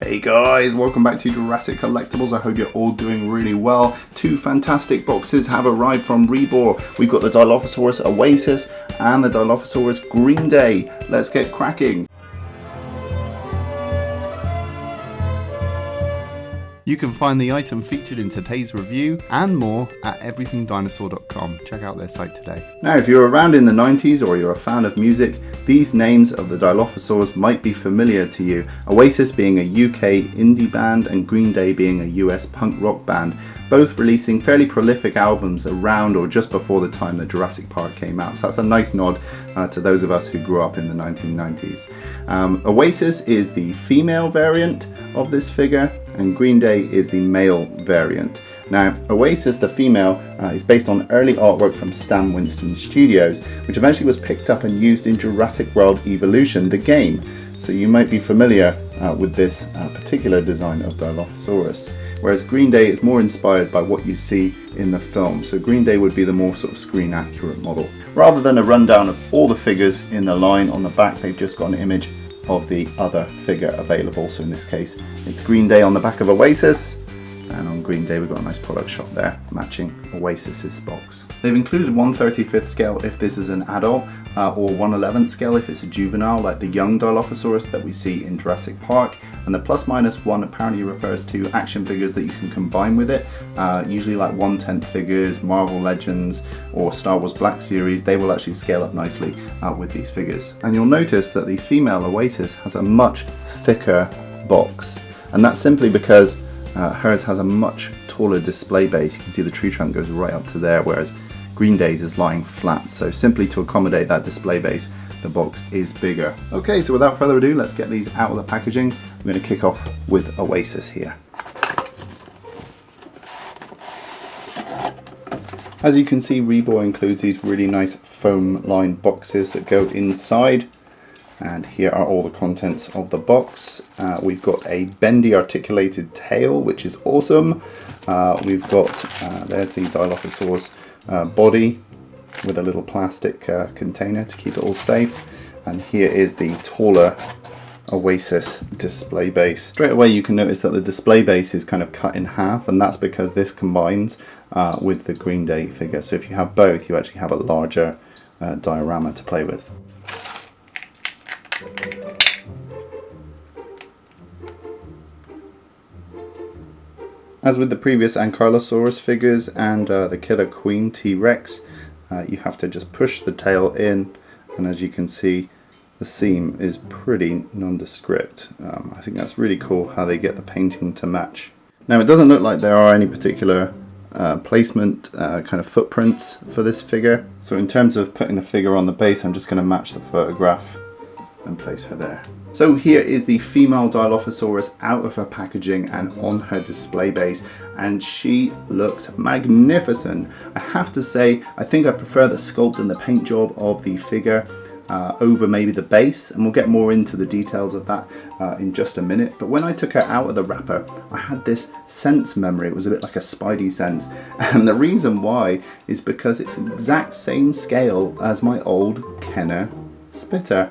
Hey guys, welcome back to Jurassic Collectibles. I hope you're all doing really well. Two fantastic boxes have arrived from Rebor. We've got the Dilophosaurs Oasis and the Dilophosaurs Green Day. Let's get cracking. You can find the item featured in today's review and more at everythingdinosaur.com. Check out their site today. Now, if you're around in the 90s or you're a fan of music, these names of the Dilophosaurs might be familiar to you. Oasis being a UK indie band and Green Day being a US punk rock band, both releasing fairly prolific albums around or just before the time that Jurassic Park came out. So that's a nice nod to those of us who grew up in the 1990s. Oasis is the female variant of this figure, and Green Day is the male variant. Now, Oasis, the female, is based on early artwork from Stan Winston Studios, which eventually was picked up and used in Jurassic World Evolution, the game. So you might be familiar with this particular design of Dilophosaurus. Whereas Green Day is more inspired by what you see in the film. So Green Day would be the more sort of screen accurate model. Rather than a rundown of all the figures in the line on the back, they've just got an image of the other figure available. So in this case, it's Green Day on the back of Oasis, and on Green Day we've got a nice product shot there matching Oasis's box. They've included 1/35th scale if this is an adult, or 1/11th scale if it's a juvenile, like the young Dilophosaurus that we see in Jurassic Park. And the +/1 apparently refers to action figures that you can combine with it, usually like 1/10 figures, Marvel Legends or Star Wars Black Series. They will actually scale up nicely with these figures. And you'll notice that the female Oasis has a much thicker box, and that's simply because hers has a much taller display base. You can see the tree trunk goes right up to there, whereas Green Day's is lying flat. So simply to accommodate that display base, the box is bigger. Okay, so without further ado, let's get these out of the packaging. We're going to kick off with Oasis here. As you can see, Rebor includes these really nice foam lined boxes that go inside. And here are all the contents of the box. We've got a bendy articulated tail, which is awesome. We've got, there's the Dilophosaurus body with a little plastic container to keep it all safe. And here is the taller Oasis display base. Straight away you can notice that the display base is kind of cut in half, and that's because this combines with the Green Day figure. So if you have both, you actually have a larger diorama to play with. As with the previous Ankylosaurus figures and the Killer Queen T-Rex, you have to just push the tail in, and as you can see, the seam is pretty nondescript. I think that's really cool how they get the painting to match. Now, it doesn't look like there are any particular placement kind of footprints for this figure. So in terms of putting the figure on the base, I'm just going to match the photograph and place her there. So here is the female Dilophosaurus out of her packaging and on her display base, and she looks magnificent. I have to say, I think I prefer the sculpt and the paint job of the figure over maybe the base, and we'll get more into the details of that in just a minute. But when I took her out of the wrapper, I had this sense memory. It was a bit like a Spidey sense, and the reason why is because it's the exact same scale as my old Kenner Spitter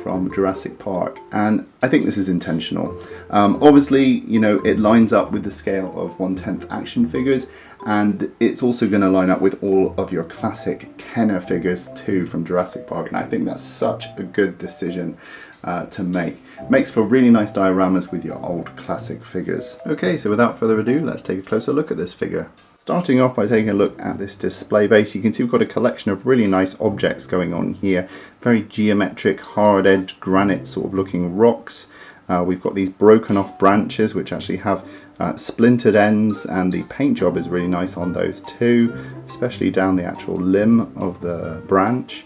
from Jurassic Park, and I think this is intentional. Obviously, you know, it lines up with the scale of 1/10 action figures, and it's also going to line up with all of your classic Kenner figures too from Jurassic Park, and I think that's such a good decision to make. Makes for really nice dioramas with your old classic figures. Okay, so without further ado, let's take a closer look at this figure. Starting off by taking a look at this display base, you can see we've got a collection of really nice objects going on here. Very geometric, hard-edged granite sort of looking rocks. We've got these broken off branches which actually have splintered ends, and the paint job is really nice on those too, especially down the actual limb of the branch.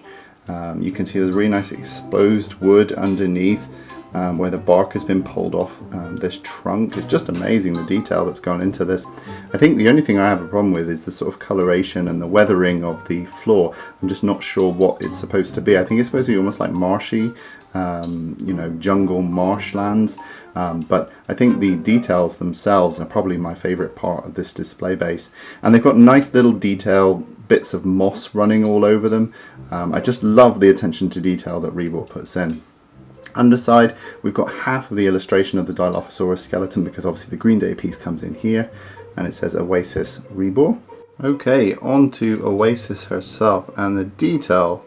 You can see there's really nice exposed wood underneath where the bark has been pulled off this trunk. It's just amazing the detail that's gone into this. I think the only thing I have a problem with is the sort of coloration and the weathering of the floor. I'm just not sure what it's supposed to be. I think it's supposed to be almost like marshy, you know, jungle marshlands. But I think the details themselves are probably my favorite part of this display base. And they've got nice little detail bits of moss running all over them. I just love the attention to detail that Rebor puts in. Underside, we've got half of the illustration of the Dilophosaurus skeleton, because obviously the Green Day piece comes in here, and it says Oasis Rebor. Okay, on to Oasis herself, and the detail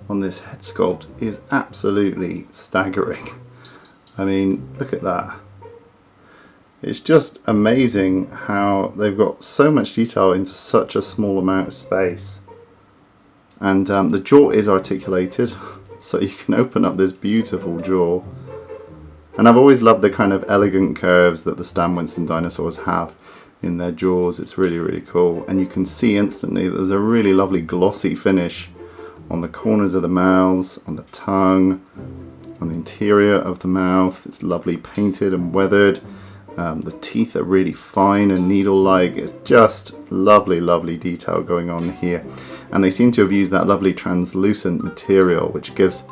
on this head sculpt is absolutely staggering. I mean, look at that. It's just amazing how they've got so much detail into such a small amount of space. And the jaw is articulated, so you can open up this beautiful jaw. And I've always loved the kind of elegant curves that the Stan Winston dinosaurs have in their jaws. It's really, really cool. And you can see instantly that there's a really lovely glossy finish on the corners of the mouths, on the tongue, on the interior of the mouth. It's lovely painted and weathered. The teeth are really fine and needle-like. It's just lovely, lovely detail going on here. And they seem to have used that lovely translucent material, which gives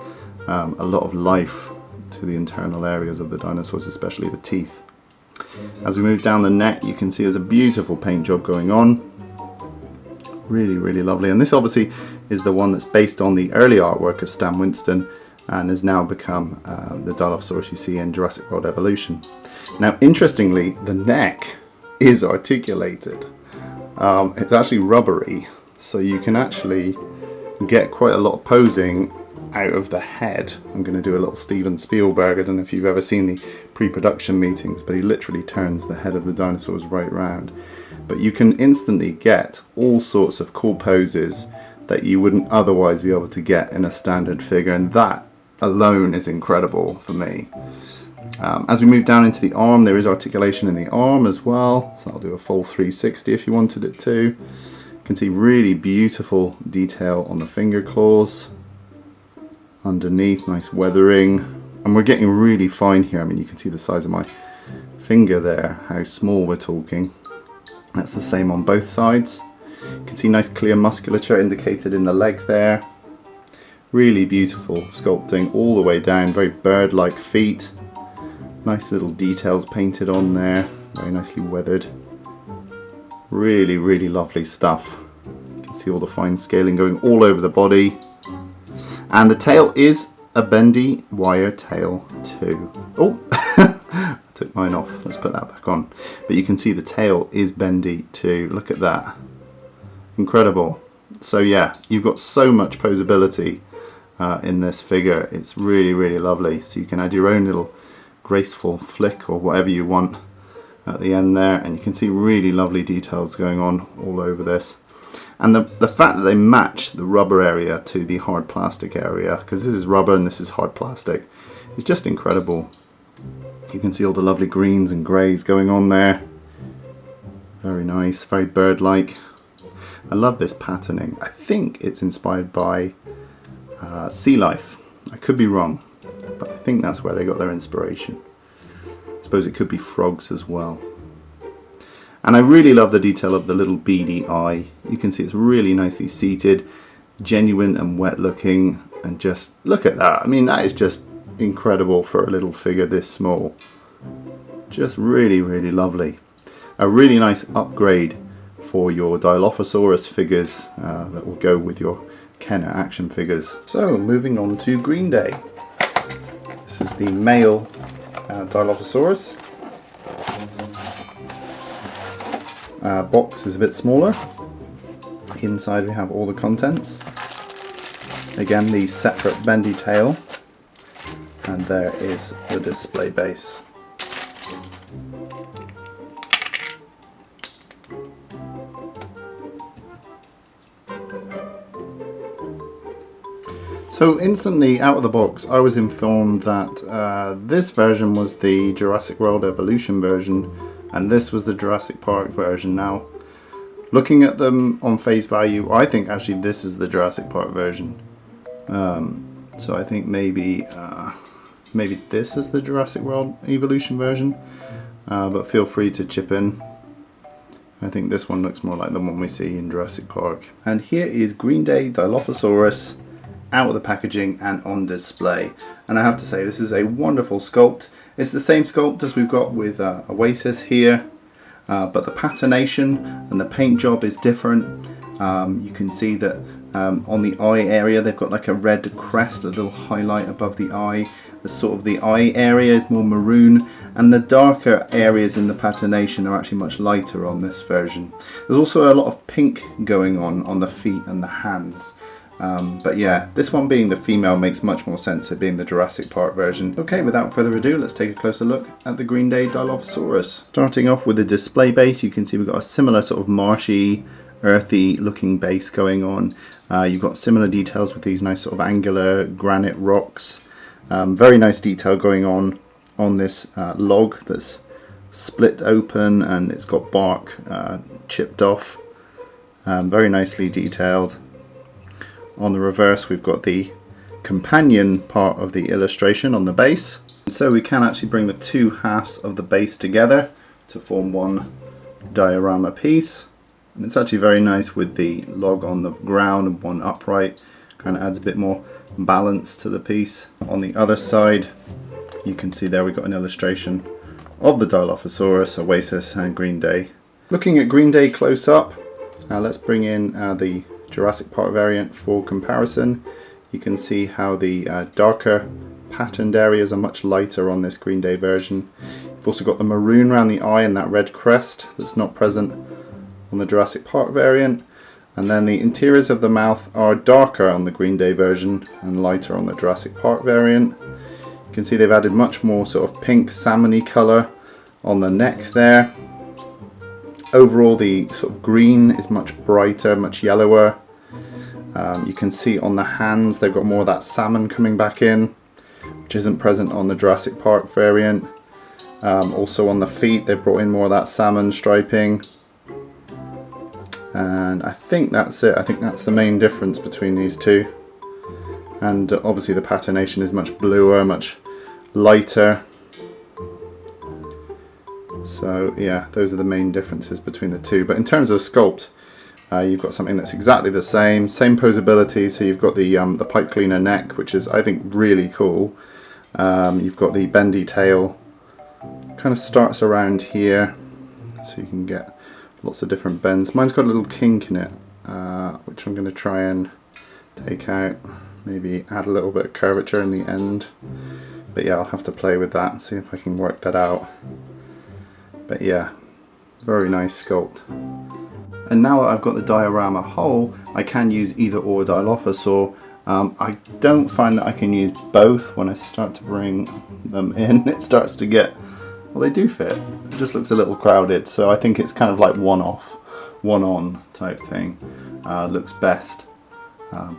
a lot of life to the internal areas of the dinosaurs, especially the teeth. As we move down the neck, you can see there's a beautiful paint job going on. Really, really lovely. And this obviously is the one that's based on the early artwork of Stan Winston, and has now become the Dilophosaurus you see in Jurassic World Evolution. Now, interestingly, the neck is articulated. It's actually rubbery, so you can actually get quite a lot of posing out of the head. I'm going to do a little Steven Spielberg. I don't know if you've ever seen the pre-production meetings, but he literally turns the head of the dinosaurs right round. But you can instantly get all sorts of cool poses that you wouldn't otherwise be able to get in a standard figure, and that alone is incredible for me. As we move down into the arm, there is articulation in the arm as well, so I'll do a full 360 if you wanted it to. You can see really beautiful detail on the finger claws. Underneath, nice weathering, and we're getting really fine here. I mean, you can see the size of my finger there, how small we're talking. That's the same on both sides. You can see nice clear musculature indicated in the leg there. Really beautiful sculpting all the way down, very bird-like feet. Nice little details painted on there, very nicely weathered. Really, really lovely stuff. You can see all the fine scaling going all over the body. And the tail is a bendy wire tail too. Oh, I took mine off. Let's put that back on. But you can see the tail is bendy too. Look at that. Incredible. So yeah, you've got so much poseability in this figure. It's really, really lovely. So you can add your own little graceful flick or whatever you want at the end there, and you can see really lovely details going on all over this. And the fact that they match the rubber area to the hard plastic area, because this is rubber and this is hard plastic, is just incredible. You can see all the lovely greens and greys going on there. Very nice, very bird-like. I love this patterning. I think it's inspired by sea life. I could be wrong, but I think that's where they got their inspiration. I suppose it could be frogs as well. And I really love the detail of the little beady eye. You can see it's really nicely seated, genuine and wet looking, and just look at that. I mean, that is just incredible for a little figure this small. Just really, really lovely. A really nice upgrade for your Dilophosaurus figures that will go with your Kenner action figures. So moving on to Green Day. This is the male Dilophosaurus. Box is a bit smaller. Inside we have all the contents. Again, the separate bendy tail, and there is the display base. So instantly out of the box I was informed that this version was the Jurassic World Evolution version and this was the Jurassic Park version. Now, looking at them on face value, I think actually this is the Jurassic Park version. So I think maybe this is the Jurassic World Evolution version, but feel free to chip in. I think this one looks more like the one we see in Jurassic Park. And here is Green Day Dilophosaurus out of the packaging and on display. And I have to say, this is a wonderful sculpt. It's the same sculpt as we've got with Oasis here, but the patternation and the paint job is different. You can see that On the eye area they've got like a red crest, a little highlight above the eye. The sort of the eye area is more maroon, and the darker areas in the patination are actually much lighter on this version. There's also a lot of pink going on the feet and the hands. But yeah, this one being the female makes much more sense, it being the Jurassic Park version. Okay, without further ado, let's take a closer look at the Green Day Dilophosaurus. Starting off with the display base, you can see we've got a similar sort of marshy, earthy looking base going on. You've got similar details with these nice sort of angular granite rocks. Very nice detail going on this log that's split open, and it's got bark chipped off. Very nicely detailed. On the reverse we've got the companion part of the illustration on the base. So we can actually bring the two halves of the base together to form one diorama piece. And it's actually very nice with the log on the ground and one upright. Kind of adds a bit more balance to the piece. On the other side you can see there we've got an illustration of the Dilophosaurus, Oasis and Green Day. Looking at Green Day close up, let's bring in the Jurassic Park variant for comparison. You can see how the darker patterned areas are much lighter on this Green Day version. You've also got the maroon around the eye and that red crest that's not present on the Jurassic Park variant. And then the interiors of the mouth are darker on the Green Day version and lighter on the Jurassic Park variant. You can see they've added much more sort of pink salmony colour on the neck there. Overall the sort of green is much brighter, much yellower. You can see on the hands they've got more of that salmon coming back in, which isn't present on the Jurassic Park variant. Also on the feet they've brought in more of that salmon striping. And I think that's it. I think that's the main difference between these two. And obviously the patination is much bluer, much lighter. So yeah, those are the main differences between the two. But in terms of sculpt, you've got something that's exactly the same poseability. So you've got the pipe cleaner neck, which is I think really cool. You've got the bendy tail, kind of starts around here, so you can get lots of different bends. Mine's got a little kink in it, which I'm going to try and take out. Maybe add a little bit of curvature in the end. But yeah, I'll have to play with that and see if I can work that out. But yeah, very nice sculpt. And now that I've got the diorama whole, I can use either or Dilophosaur. I don't find that I can use both. When I start to bring them in, it starts to get, well, they do fit. It just looks a little crowded, so I think it's kind of like one off, one on type thing. Looks best.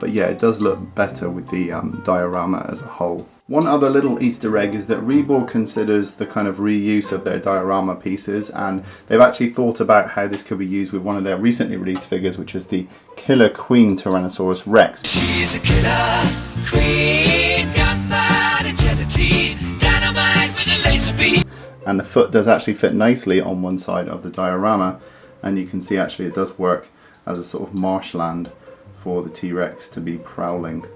But yeah, it does look better with the diorama as a whole. One other little Easter egg is that Rebor considers the kind of reuse of their diorama pieces, and they've actually thought about how this could be used with one of their recently released figures, which is the Killer Queen Tyrannosaurus Rex. She's a killer queen, gunpowder gelatine, dynamite with a laser beam. And the foot does actually fit nicely on one side of the diorama, and you can see actually it does work as a sort of marshland for the T-Rex to be prowling.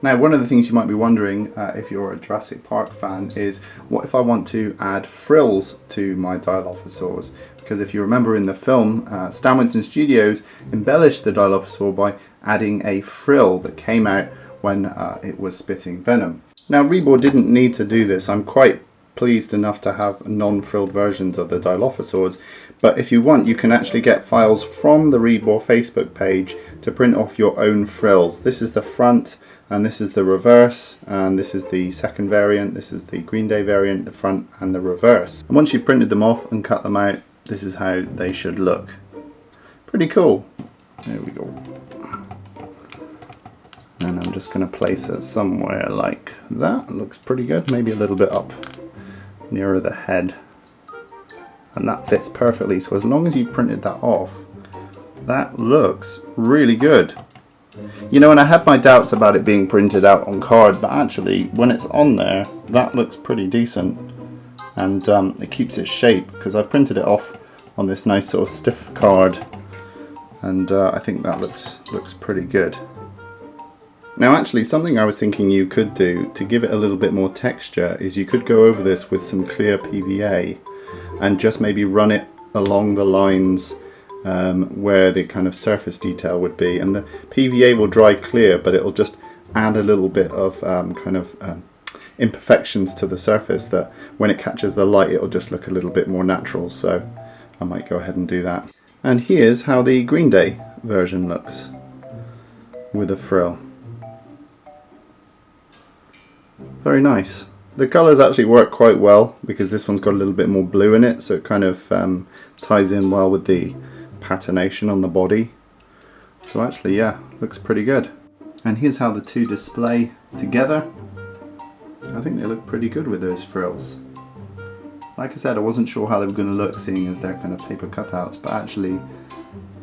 Now, one of the things you might be wondering if you're a Jurassic Park fan is, what if I want to add frills to my Dilophosaurs? Because if you remember in the film, Stan Winston Studios embellished the Dilophosaur by adding a frill that came out when it was spitting venom. Now, Rebor didn't need to do this. I'm quite pleased enough to have non-frilled versions of the Dilophosaurs, but if you want, you can actually get files from the Rebor Facebook page to print off your own frills. This is the front, and this is the reverse, and this is the second variant. This is the Green Day variant, the front and the reverse. And once you've printed them off and cut them out, this is how they should look. Pretty cool. There we go. And I'm just going to place it somewhere like that. It looks pretty good. Maybe a little bit up nearer the head. And that fits perfectly. So as long as you printed that off, that looks really good. You know, and I had my doubts about it being printed out on card, but actually when it's on there, that looks pretty decent. And it keeps its shape, because I've printed it off on this nice sort of stiff card, and I think that looks pretty good. Now actually, something I was thinking you could do to give it a little bit more texture is you could go over this with some clear PVA and just maybe run it along the lines where the kind of surface detail would be, and the PVA will dry clear, but it'll just add a little bit of imperfections to the surface that when it catches the light it'll just look a little bit more natural, so I might go ahead and do that. And here's how the Green Day version looks with a frill. Very nice. The colours actually work quite well because this one's got a little bit more blue in it, so it kind of ties in well with the patination on the body. So actually, yeah, looks pretty good. And here's how the two display together. I think they look pretty good with those frills. Like I said, I wasn't sure how they were going to look seeing as they're kind of paper cutouts, but actually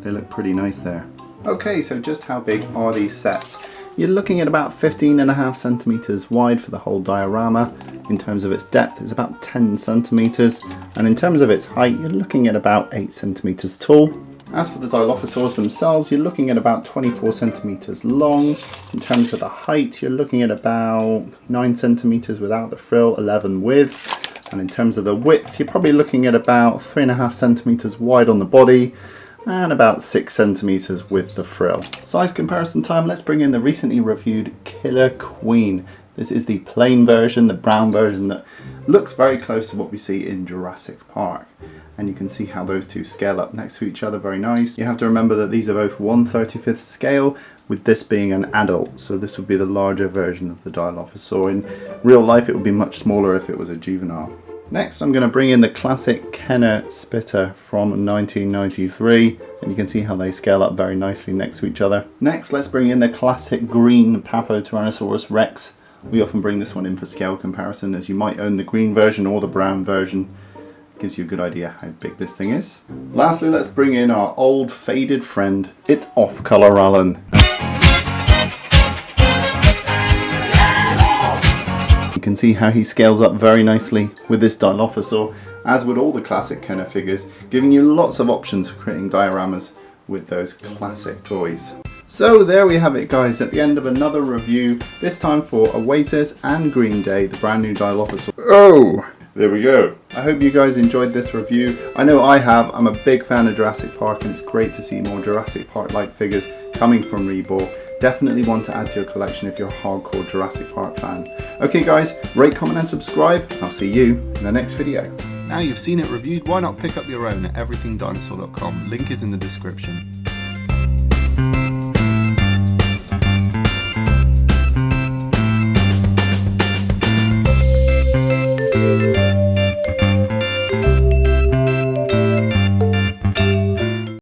they look pretty nice there. Okay, so just how big are these sets? You're looking at about 15.5 centimeters wide for the whole diorama. In terms of its depth, it's about 10 centimeters, and in terms of its height, you're looking at about 8 centimeters tall. As for the Dilophosaurs themselves, you're looking at about 24 centimeters long. In terms of the height, you're looking at about 9 centimeters without the frill, 11 with. And in terms of the width, you're probably looking at about 3.5 centimeters wide on the body and about 6 centimeters with the frill. Size comparison time, let's bring in the recently reviewed Killer Queen. This is the plain version, the brown version that looks very close to what we see in Jurassic Park. And you can see how those two scale up next to each other, very nice. You have to remember that these are both 1/35 scale, with this being an adult, so this would be the larger version of the Dilophosaur. In real life it would be much smaller if it was a juvenile. Next I'm going to bring in the classic Kenner Spitter from 1993, and you can see how they scale up very nicely next to each other. Next let's bring in the classic green Papotyrannosaurus Rex. We often bring this one in for scale comparison, as you might own the green version or the brown version. Gives you a good idea how big this thing is. Lastly, let's bring in our old faded friend. It's Off-Color Alan. You can see how he scales up very nicely with this Dilophosaur, as would all the classic Kenner figures, giving you lots of options for creating dioramas with those classic toys. So there we have it, guys, at the end of another review, this time for Oasis and Green Day, the brand new Dilophosaur. Oh! There we go. I hope you guys enjoyed this review. I know I have. I'm a big fan of Jurassic Park, and it's great to see more Jurassic Park-like figures coming from Rebor. Definitely one to add to your collection if you're a hardcore Jurassic Park fan. Okay guys, rate, comment and subscribe. I'll see you in the next video. Now you've seen it reviewed, why not pick up your own at everythingdinosaur.com. Link is in the description.